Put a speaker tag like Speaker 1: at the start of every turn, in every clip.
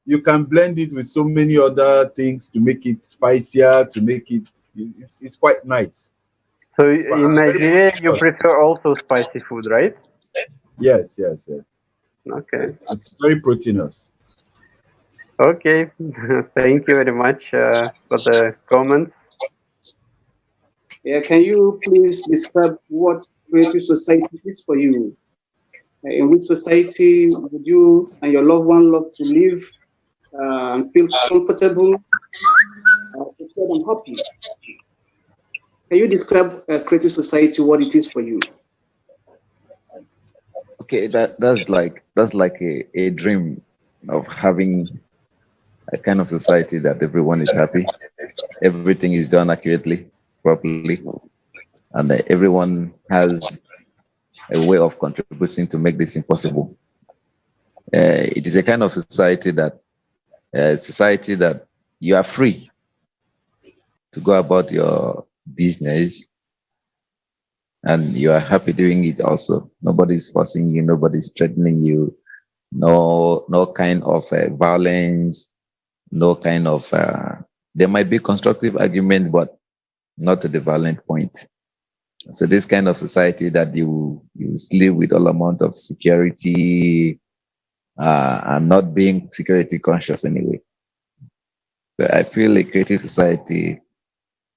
Speaker 1: you can blend it with so many other things to make it spicier, to make it, it's quite nice.
Speaker 2: So in Nigeria, you prefer also spicy food, right?
Speaker 1: Yes, yes, yes.
Speaker 2: Okay.
Speaker 1: It's very proteinous.
Speaker 2: Okay. Thank you very much for the comments.
Speaker 3: Yeah, can you please describe what creative society is for you? In which society would you and your loved one love to live and feel comfortable, secure and happy? Can you describe a creative society, what it is for you?
Speaker 4: Okay, that's like a dream of having a kind of society that everyone is happy, everything is done accurately, properly, and that everyone has a way of contributing to make this impossible. It is a kind of society that you are free to go about your business and you are happy doing it also. Nobody's forcing you, nobody's threatening you, no kind of violence, no kind of, there might be constructive argument, but not to the violent point. So this kind of society that you live with all amount of security and not being security conscious anyway. But I feel a creative society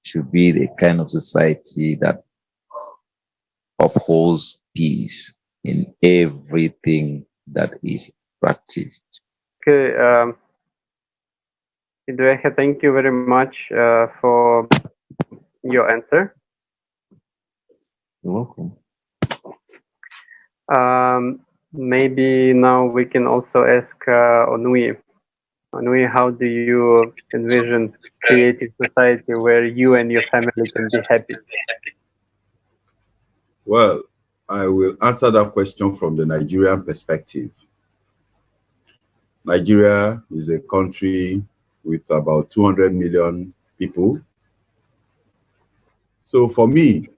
Speaker 4: should be the kind of society that upholds peace in everything that is practiced.
Speaker 2: Okay. Iduehe, thank you very much for your answer.
Speaker 4: You're welcome.
Speaker 2: Maybe now we can also ask Onyi. Onyi, how do you envision creative society where you and your family can be happy?
Speaker 1: Well, I will answer that question from the Nigerian perspective. Nigeria is a country with about 200 million people. So for me,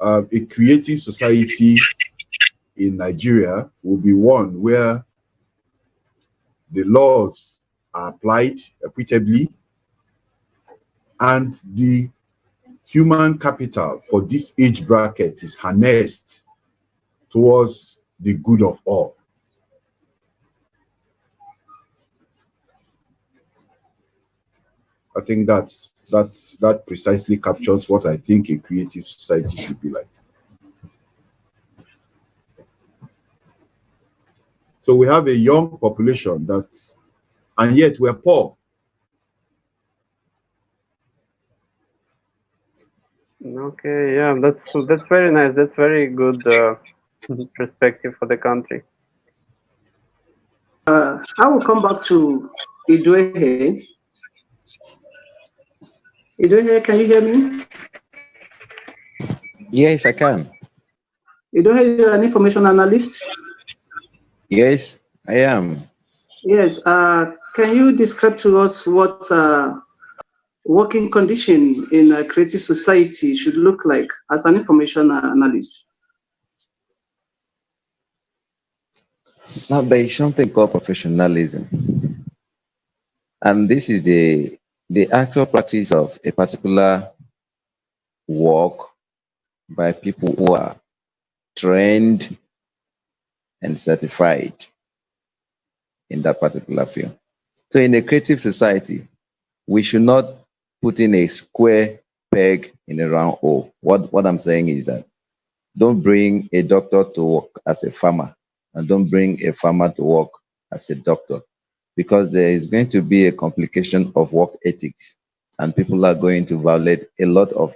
Speaker 1: a creative society in Nigeria will be one where the laws are applied equitably and the human capital for this age bracket is harnessed towards the good of all. I think that precisely captures what I think a creative society should be like. So we have a young population and yet we're poor.
Speaker 2: Okay, yeah, that's very nice. That's very good perspective for the country.
Speaker 3: I will come back to Iduehe. Iduehe, can you hear me?
Speaker 4: Yes, I can.
Speaker 3: Iduehe, you're an information analyst?
Speaker 4: Yes, I am.
Speaker 3: Yes. Can you describe to us what working condition in a creative society should look like as an information analyst?
Speaker 4: Now, there is something called professionalism. And this is the actual practice of a particular work by people who are trained and certified in that particular field. So in a creative society, we should not put in a square peg in a round hole. What I'm saying is that don't bring a doctor to work as a farmer and don't bring a farmer to work as a doctor, because there is going to be a complication of work ethics and people are going to violate a lot of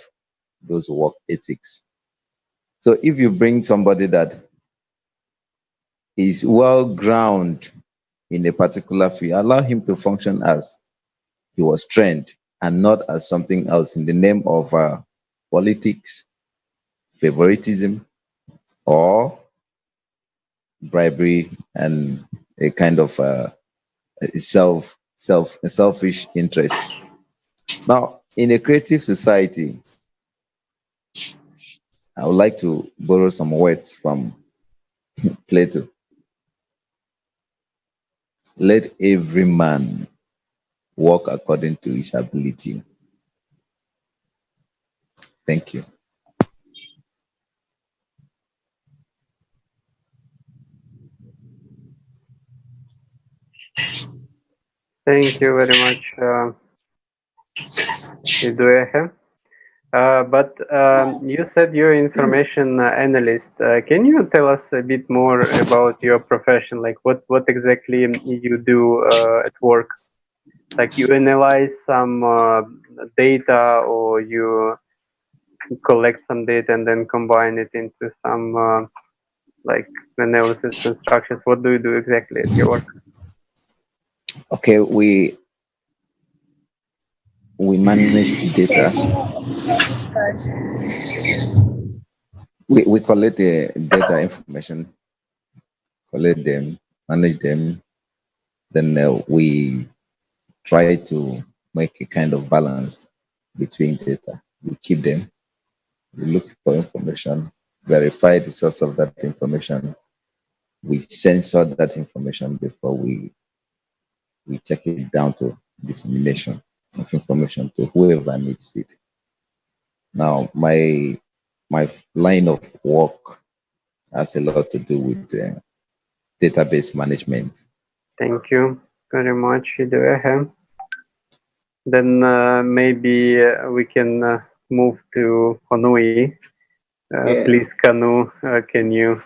Speaker 4: those work ethics. So if you bring somebody that is well grounded in a particular field, allow him to function as he was trained and not as something else in the name of politics, favoritism, or bribery and a kind of selfish interest. Now, in a creative society, I would like to borrow some words from Plato. let every man work according to his ability. Thank you.
Speaker 2: Thank you very much, Iduehe. But you said you're information analyst. Can you tell us a bit more about your profession? Like what exactly you do at work? Like you analyze some data, or you collect some data and then combine it into some like analysis instructions? What do you do exactly at your work?
Speaker 4: Okay, we manage data. We collect the data information, collect them, manage them, then we try to make a kind of balance between data. We keep them, we look for information, verify the source of that information, we censor that information before we take it down to dissemination of information to whoever needs it. Now, my line of work has a lot to do with database management.
Speaker 2: Thank you very much, Iduehe. Then maybe we can move to Onyi.
Speaker 3: Yeah.
Speaker 2: Please, Kanu, can you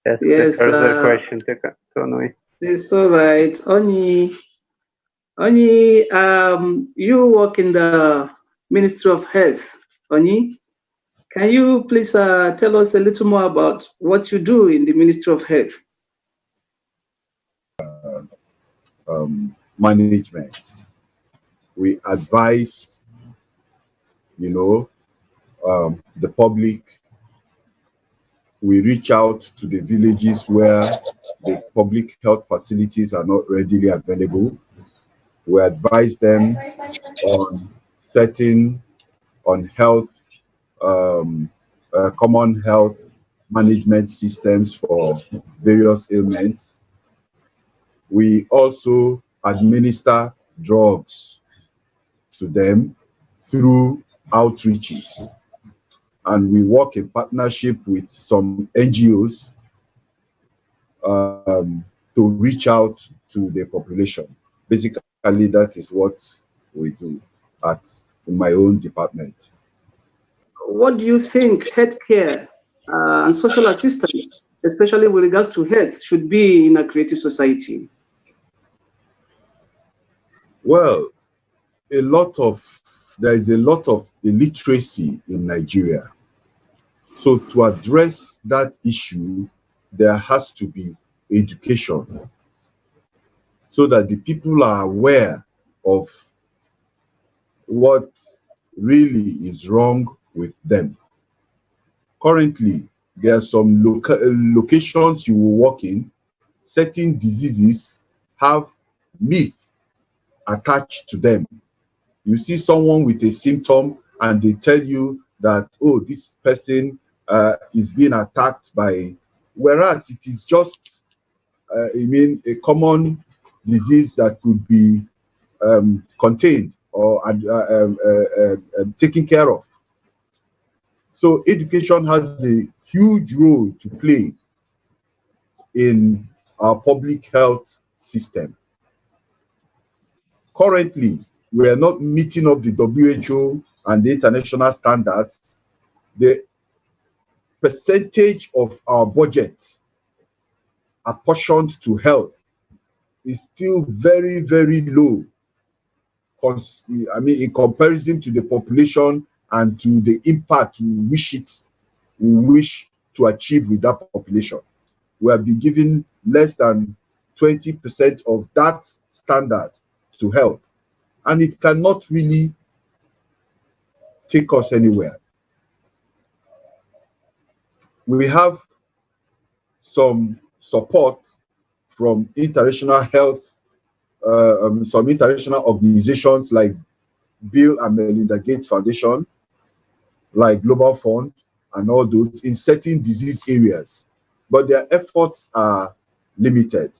Speaker 2: ask the further question to Onyi?
Speaker 3: It's all right. Onyi, you work in the Ministry of Health. Onyi, can you please tell us a little more about what you do in the Ministry of Health?
Speaker 1: Management. We advise, the public. We reach out to the villages where the public health facilities are not readily available. We advise them on setting on health, common health management systems for various ailments. We also administer drugs to them through outreaches. And we work in partnership with some NGOs to reach out to the population. Basically, that is what we do in my own department.
Speaker 3: What do you think healthcare and social assistance, especially with regards to health, should be in a creative society?
Speaker 1: Well, there is a lot of illiteracy in Nigeria. So to address that issue, there has to be education so that the people are aware of what really is wrong with them. Currently, there are some locations you will work in, certain diseases have myth attached to them. You see someone with a symptom and they tell you that, oh, this person is being attacked by, whereas it is just, a common disease that could be contained or taken care of. So education has a huge role to play in our public health system. Currently, we are not meeting up the WHO and the international standards. The percentage of our budget apportioned to health is still very, very low. In comparison to the population and to the impact we wish to achieve with that population. We have been given less than 20% of that standard to health, and it cannot really take us anywhere. We have some support from international health, some international organizations like Bill and Melinda Gates Foundation, like Global Fund, and all those in certain disease areas, but their efforts are limited.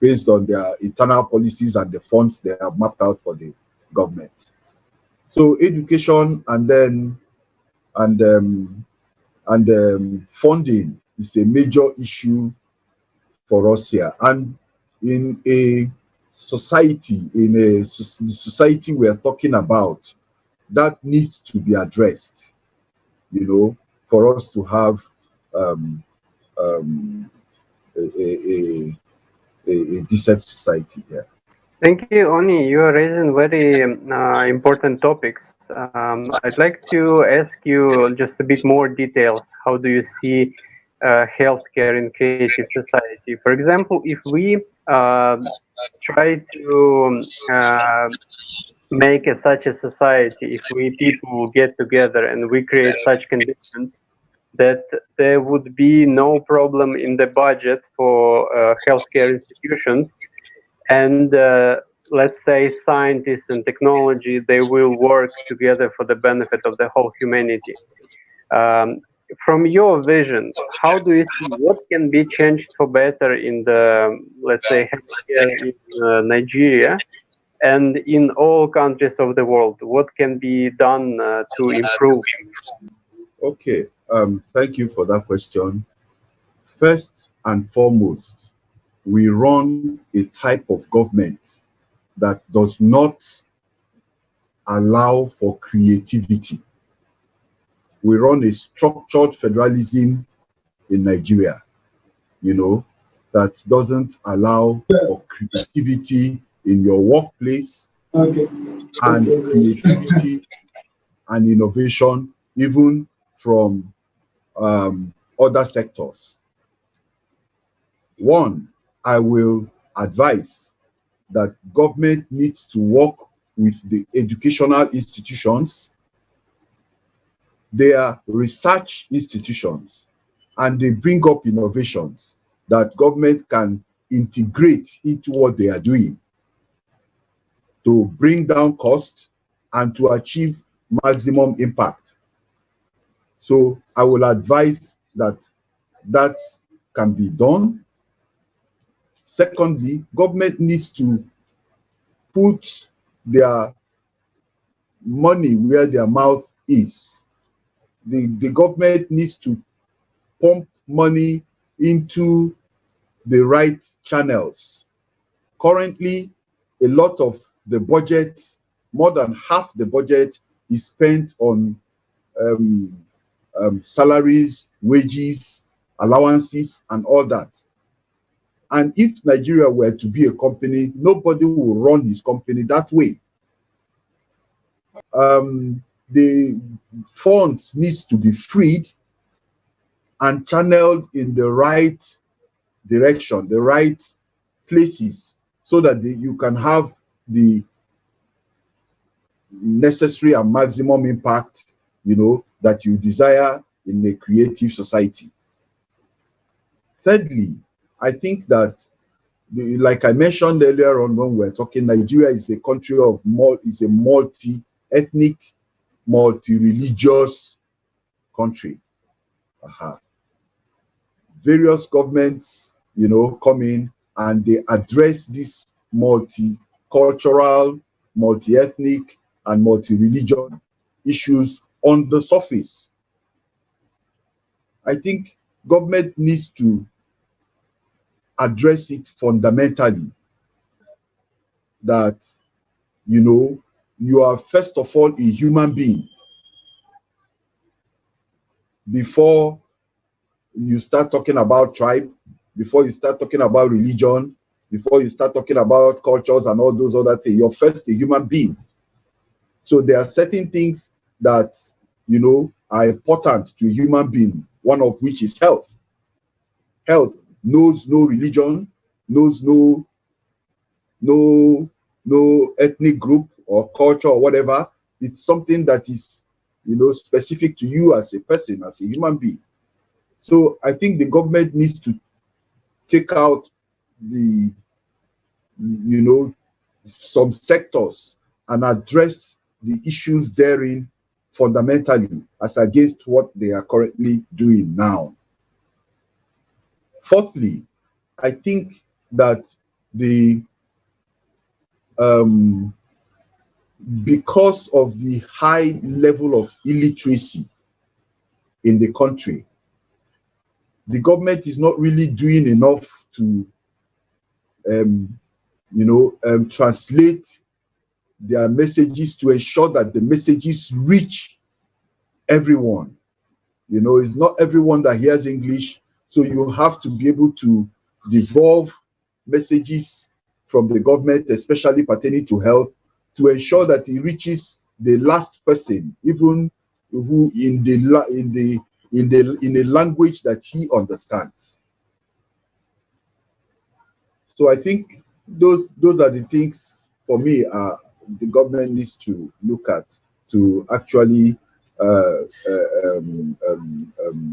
Speaker 1: based on their internal policies and the funds they have mapped out for the government. So education and funding is a major issue for us here. And in a society, the society we are talking about, that needs to be addressed, you know, for us to have a decent society here.
Speaker 2: Thank you, Oni. You are raising very important topics. I'd like to ask you just a bit more details. How do you see healthcare in creative society? For example, if we try to make such a society, if we people get together and we create such conditions that there would be no problem in the budget for healthcare institutions, and let's say scientists and technology, they will work together for the benefit of the whole humanity. From your vision, how do you see what can be changed for better in the, let's say, healthcare in Nigeria and in all countries of the world? What can be done to improve?
Speaker 1: Okay, thank you for that question. First and foremost, we run a type of government that does not allow for creativity. We run a structured federalism in Nigeria, you know, that doesn't allow for creativity in your workplace and creativity and innovation even from other sectors. One, I will advise that government needs to work with the educational institutions, their research institutions, and they bring up innovations that government can integrate into what they are doing to bring down cost and to achieve maximum impact. So I will advise that that can be done. Secondly, government needs to put their money where their mouth is. The government needs to pump money into the right channels. Currently, a lot of the budget, more than half the budget, is spent on salaries, wages, allowances, and all that. And if Nigeria were to be a company, nobody will run his company that way. The funds needs to be freed and channeled in the right direction, the right places, so that you can have the necessary and maximum impact, you know, that you desire in a creative society. Thirdly, I think that, like I mentioned earlier on when we were talking, Nigeria is a country of a multi-ethnic, multi-religious country. Various governments, you know, come in and they address this multicultural, multi-ethnic, and multi-religion issues on the surface. I think government needs to address it fundamentally, that, you know, you are first of all a human being before you start talking about tribe, before you start talking about religion, before you start talking about cultures and all those other things. You're first a human being. So there are certain things that, you know, are important to a human being, one of which is health. Health knows no religion, knows no ethnic group or culture or whatever. It's something that is, you know, specific to you as a person, as a human being. So I think the government needs to take out the, you know, some sectors and address the issues therein fundamentally as against what they are currently doing now. Fourthly, I think that because of the high level of illiteracy in the country, the government is not really doing enough to, translate their messages to ensure that the messages reach everyone. It's not everyone that hears English, so you have to be able to devolve messages from the government, especially pertaining to health, to ensure that it reaches the last person, even who in a language that he understands. So I think those are the things for me the government needs to look at to actually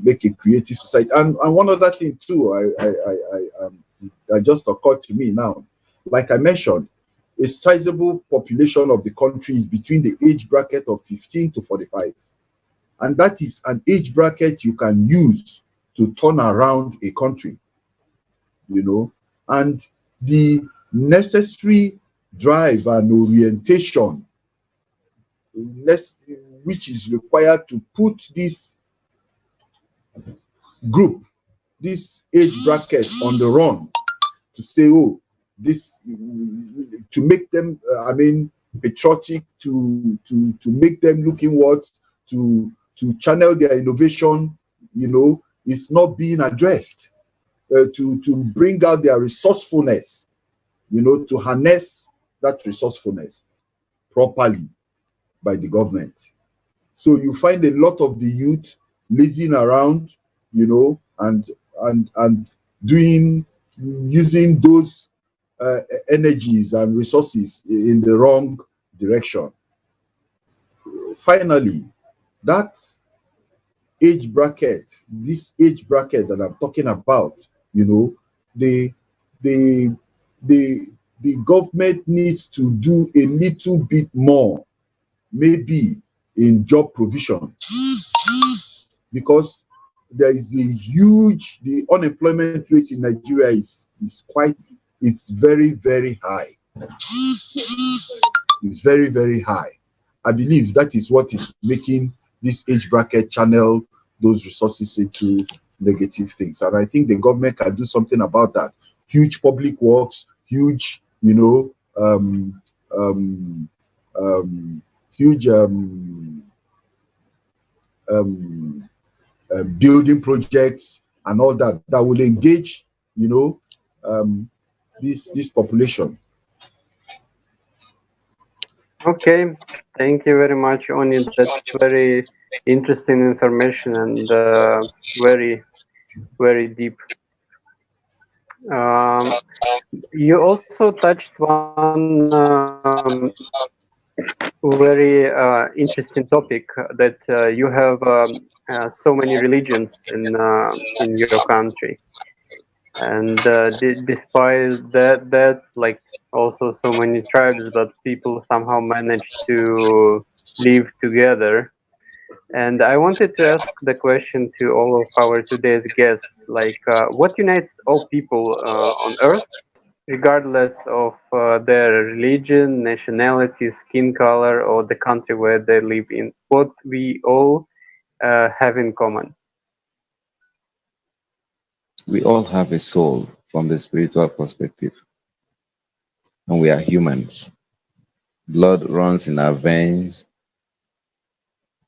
Speaker 1: make a creative society. And one other thing too, that just occurred to me now. Like I mentioned, a sizable population of the country is between the age bracket of 15 to 45. And that is an age bracket you can use to turn around a country, and the necessary drive and orientation which is required to put this group, this age bracket on the run, to say, oh, this, to make them, patriotic, to make them look inwards, to channel their innovation, is not being addressed. To bring out their resourcefulness, to harness that resourcefulness properly by the government. So you find a lot of the youth lazing around, and using those energies and resources in the wrong direction. Finally, that age bracket, this age bracket that I'm talking about, the government needs to do a little bit more, maybe in job provision, because there is the unemployment rate in Nigeria is it's very, very high. It's very, very high. I believe that is what is making this age bracket channel those resources into negative things. And I think the government can do something about that. Huge public works, huge, huge building projects and all that will engage, this population.
Speaker 2: Okay, thank you very much, Onyi. That's very interesting information and very, very deep. You also touched one very interesting topic, that you have so many religions in your country, and despite that, like also so many tribes, but people somehow manage to live together. And I wanted to ask the question to all of our today's guests, like what unites all people on Earth, regardless of their religion, nationality, skin color, or the country where they live in? What we all have in common?
Speaker 4: We all have a soul from the spiritual perspective, and we are humans. Blood runs in our veins,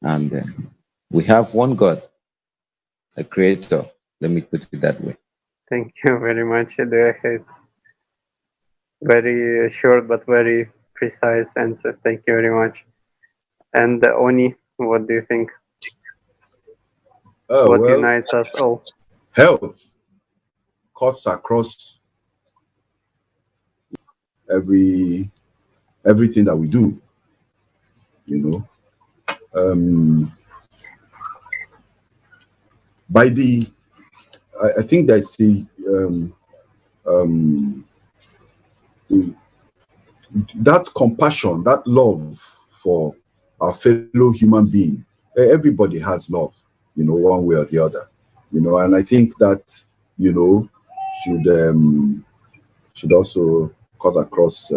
Speaker 4: and we have one God, a creator. Let me put it that way.
Speaker 2: Thank you very much, Iduehe. It's very short but very precise answer. Thank you very much. And Onyi, what do you think? What unites us all?
Speaker 1: Health cuts across everything that we do, by the I think that's that compassion, that love for our fellow human being. Everybody has love, one way or the other, and I think that, should also cut across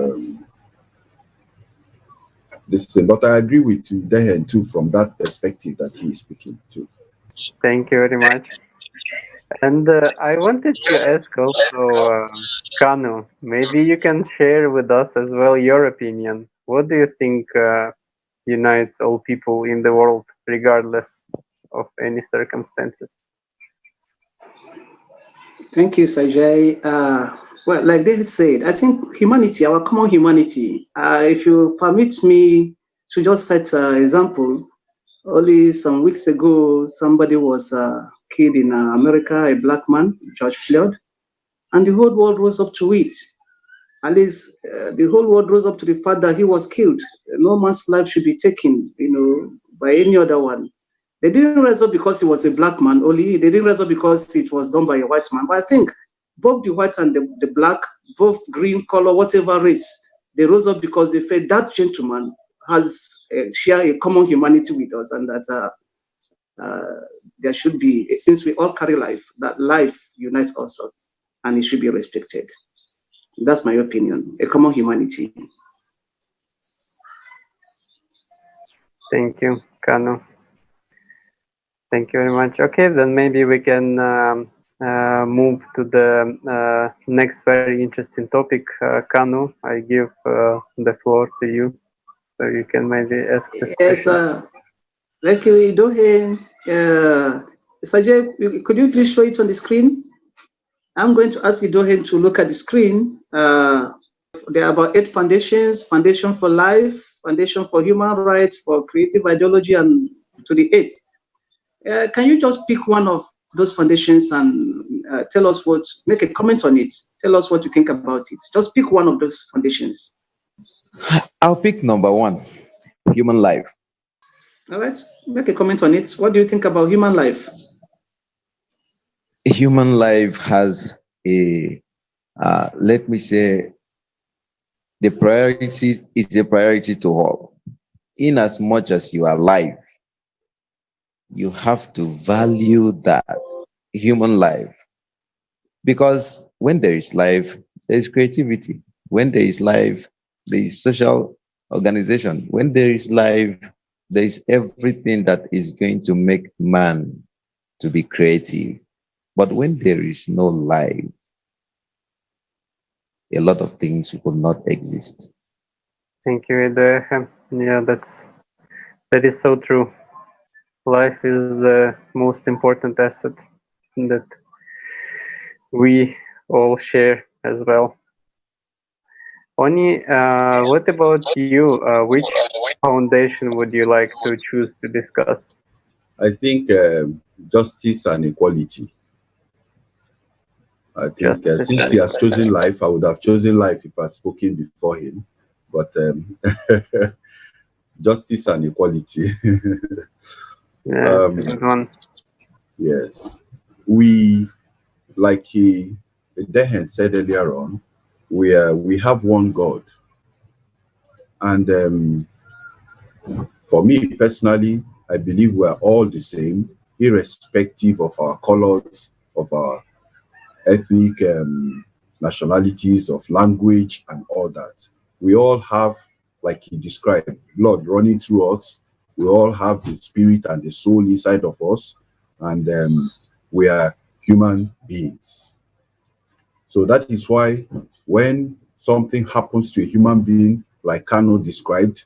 Speaker 1: this thing. But I agree with Iduehe too from that perspective that he is speaking to.
Speaker 2: Thank you very much. And I wanted to ask also, Kanu, maybe you can share with us as well your opinion. What do you think unites all people in the world, regardless of any circumstances?
Speaker 3: Thank you, Sajay. Well, like they said, I think humanity, our common humanity, if you permit me to just set an example, only some weeks ago, somebody was killed in America, a black man, George Floyd, and the whole world rose up to it. At least the whole world rose up to the fact that he was killed. No man's life should be taken, by any other one. They didn't rise up because he was a black man only. They didn't rise up because it was done by a white man. But I think both the white and the black, both green color, whatever race, they rose up because they felt that gentleman has share a common humanity with us, and that there should be, since we all carry life, that life unites us, and it should be respected. That's my opinion. A common humanity.
Speaker 2: Thank you, Kanu. Thank you very much. Okay, then maybe we can move to the next very interesting topic. Kanu, I give the floor to you, so you can maybe ask the question.
Speaker 3: Yes, thank you, Iduehe. Sajay, could you please show it on the screen? I'm going to ask Iduehe to look at the screen. There are about 8 foundations: Foundation for Life, Foundation for Human Rights, for Creative Ideology, and to the 8th. Can you just pick one of those foundations and tell us make a comment on it? Tell us what you think about it. Just pick one of those foundations.
Speaker 4: I'll pick number 1, human life.
Speaker 3: All right, make a comment on it. What do you think about human life?
Speaker 4: Human life has let me say, the priority is a priority to all. In as much as you are alive, you have to value that human life. Because when there is life, there is creativity. When there is life, there is social organization. When there is life, there is everything that is going to make man to be creative. But when there is no life, a lot of things will not exist.
Speaker 2: Thank you, Iduehe. Yeah, that is so true. Life is the most important asset that we all share as well. Onyi, what about you? Which foundation would you like to choose to discuss?
Speaker 1: I think justice and equality. I think since he has chosen life, I would have chosen life if I had spoken before him. But justice and equality.
Speaker 2: Yeah, good one.
Speaker 1: Yes. We, like Iduehe said earlier on, we have one God. And for me personally, I believe we are all the same, irrespective of our colors, of our ethnic nationalities, of language, and all that. We all have, like he described, blood running through us. We all have the spirit and the soul inside of us, and we are human beings. So that is why when something happens to a human being, like Kanu described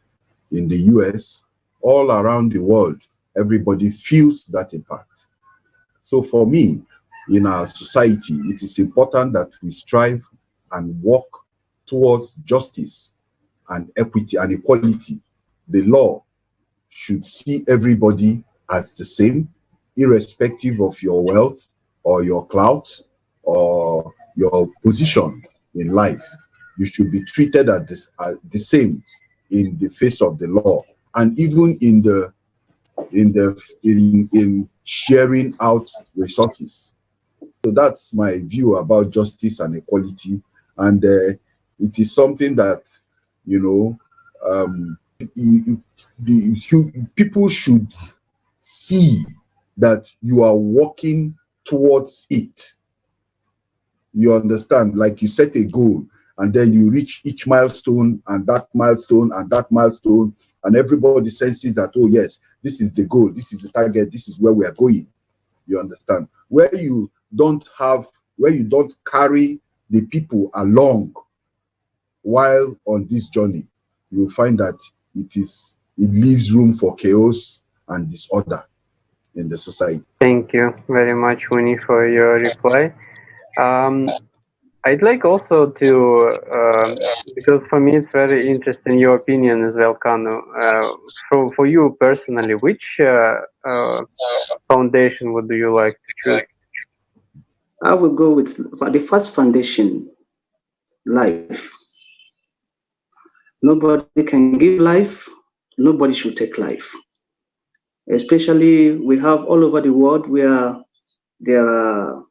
Speaker 1: in the US, all around the world, everybody feels that impact. So for me, in our society, it is important that we strive and work towards justice and equity and equality. The law should see everybody as the same, irrespective of your wealth or your clout or your position in life. You should be treated as the same in the face of the law, and even in sharing out resources. So that's my view about justice and equality, and it is something that people should see that you are working towards it. You understand? Like you set a goal and then you reach each milestone and that milestone and that milestone, and everybody senses that, oh yes, this is the goal, this is the target, this is where we are going. You understand? Where you don't carry the people along while on this journey, you'll find that it leaves room for chaos and disorder in the society.
Speaker 2: Thank you very much, Onyi, for your reply. I'd like also to, because for me it's very interesting your opinion as well, Kanu. For you personally, which foundation would you like to choose?
Speaker 3: I will go with the first foundation, life. Nobody can give life, nobody should take life. Especially we have all over the world where there are,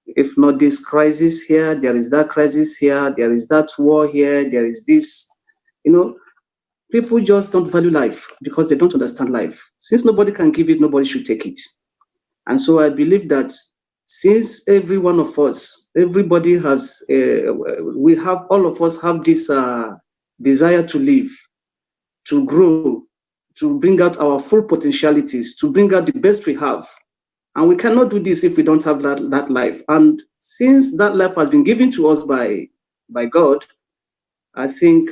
Speaker 3: if not this crisis here, there is that crisis here, there is that war here, there is this, people just don't value life because they don't understand life. Since nobody can give it, nobody should take it. And so I believe that since every one of us, everybody has, all of us have this desire to live, to grow, to bring out our full potentialities, to bring out the best we have. And we cannot do this if we don't have that life. And since that life has been given to us by God, I think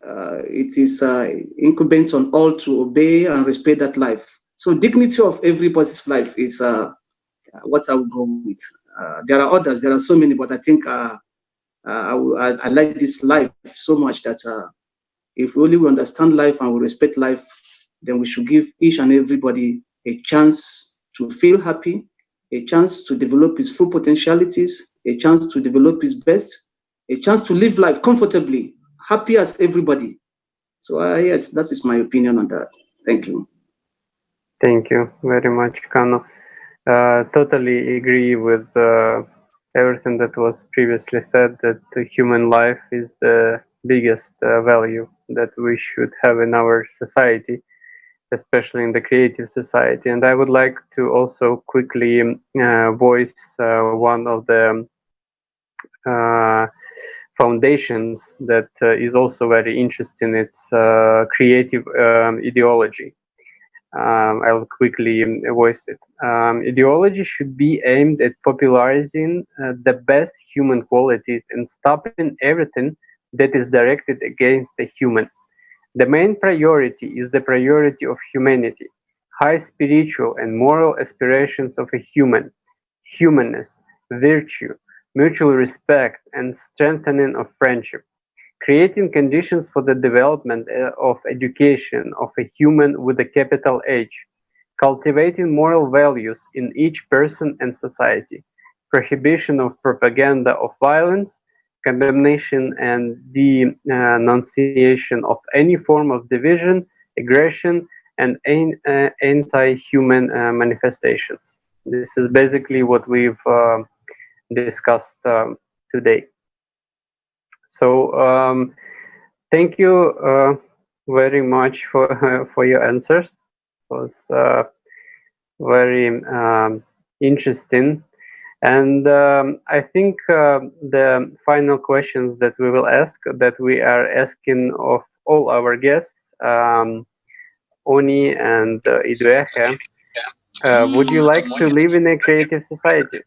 Speaker 3: it is incumbent on all to obey and respect that life. So dignity of everybody's life is what I would go with. There are others, there are so many, but I think I like this life so much that if only we understand life and we respect life, then we should give each and everybody a chance to feel happy, a chance to develop his full potentialities, a chance to develop his best, a chance to live life comfortably, happy as everybody. So yes, that is my opinion on that. Thank you.
Speaker 2: Thank you very much, Kano. Totally agree with everything that was previously said, that the human life is the biggest value that we should have in our society, especially in the creative society. And I would like to also quickly voice one of the foundations that is also very interesting. It's creative ideology. I'll quickly voice it. Ideology should be aimed at popularizing the best human qualities and stopping everything that is directed against the human. The main priority is the priority of humanity, high spiritual and moral aspirations of a human, humanness, virtue, mutual respect, and strengthening of friendship. Creating conditions for the development of education of a human with a capital H, cultivating moral values in each person and society, prohibition of propaganda of violence, condemnation and denunciation of any form of division, aggression, and anti-human manifestations. This is basically what we've discussed today. So thank you very much for your answers. It was very interesting. And I think the final questions that we will ask, that we are asking of all our guests, Onyi and Iduehe, would you like to live in a creative society?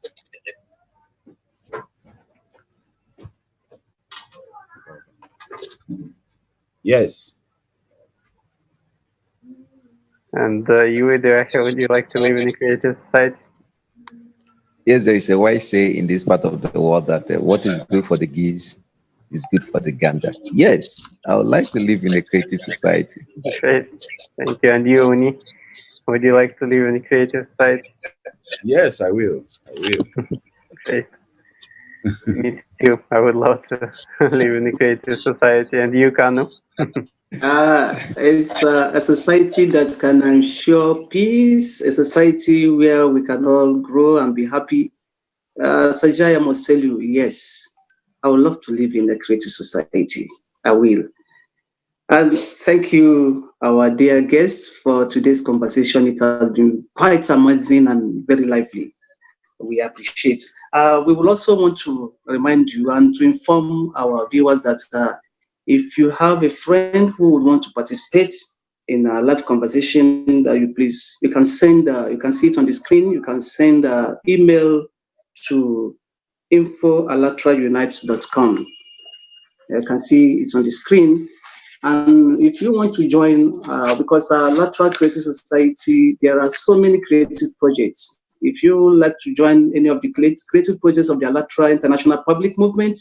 Speaker 1: Yes.
Speaker 2: And you, Iduehe, would you like to live in a creative society?
Speaker 4: Yes, there is a wise say in this part of the world that what is good for the geese is good for the gander. Yes, I would like to live in a creative society.
Speaker 2: Great, thank you. And you, Onyi, would you like to live in a creative society?
Speaker 1: Yes, I will.
Speaker 2: Great. Me too. I would love to live in a creative society. And you, Kanu?
Speaker 3: It's a society that can ensure peace, a society where we can all grow and be happy. Sajai, I must tell you, yes, I would love to live in a creative society. I will. And thank you, our dear guests, for today's conversation. It has been quite amazing and very lively. we appreciate. We will also want to remind you and to inform our viewers that if you have a friend who would want to participate in a live conversation, that you can send, you can see it on the screen, you can send email to info@allatraunites.com. You can see it's on the screen. And if you want to join, because Allatra Creative Society, there are so many creative projects. If you like to join any of the creative projects of the Allatra International Public Movement,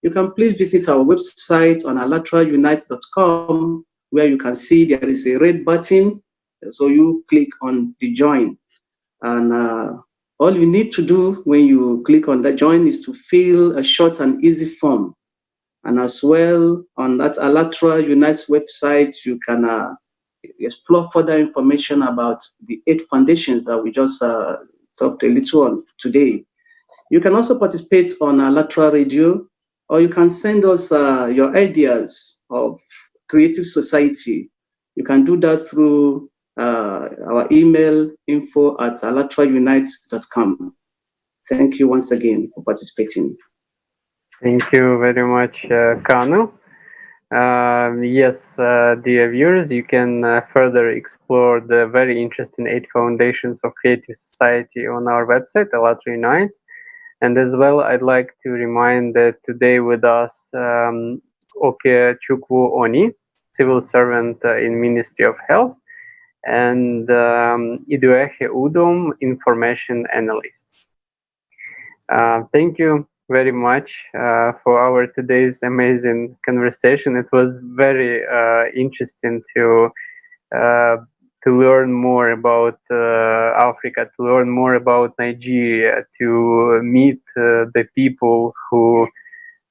Speaker 3: you can please visit our website on ALLATRAunites.com, where you can see there is a red button. So you click on the join. And all you need to do when you click on that join is to fill a short and easy form. And as well, on that Allatra Unites website, you can explore further information about the 8 foundations that we just talked a little on today. You can also participate on Allatra Radio, or you can send us your ideas of creative society. You can do that through our email, info@allatraunites.com. Thank you once again for participating.
Speaker 2: Thank you very much, Kanu. Yes, dear viewers, you can further explore the very interesting 8 foundations of creative society on our website, Allatraunites. And as well, I'd like to remind that today with us, Okechukwu Onyi, civil servant in Ministry of Health, and Iduehe Udom, information analyst. Thank you very much for our today's amazing conversation. It was very interesting to learn more about Africa, to learn more about Nigeria, to meet the people who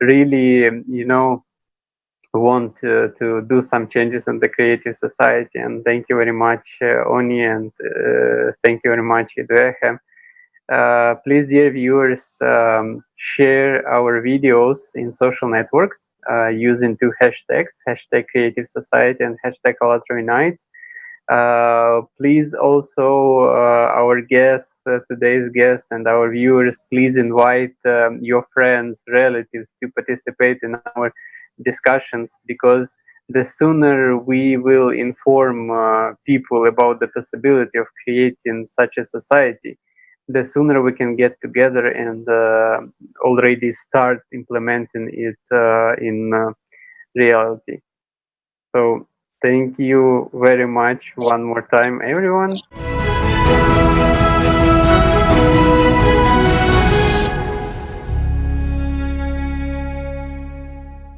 Speaker 2: really, want to do some changes in the creative society. And thank you very much, Oni, and thank you very much, Iduehe. Please, dear viewers, share our videos in social networks using 2 hashtags, hashtag Creative Society and hashtag Allatraunites. Please also, our guests, today's guests and our viewers, please invite your friends, relatives to participate in our discussions, because the sooner we will inform people about the possibility of creating such a society, the sooner we can get together and already start implementing it in reality. So thank you very much one more time, everyone.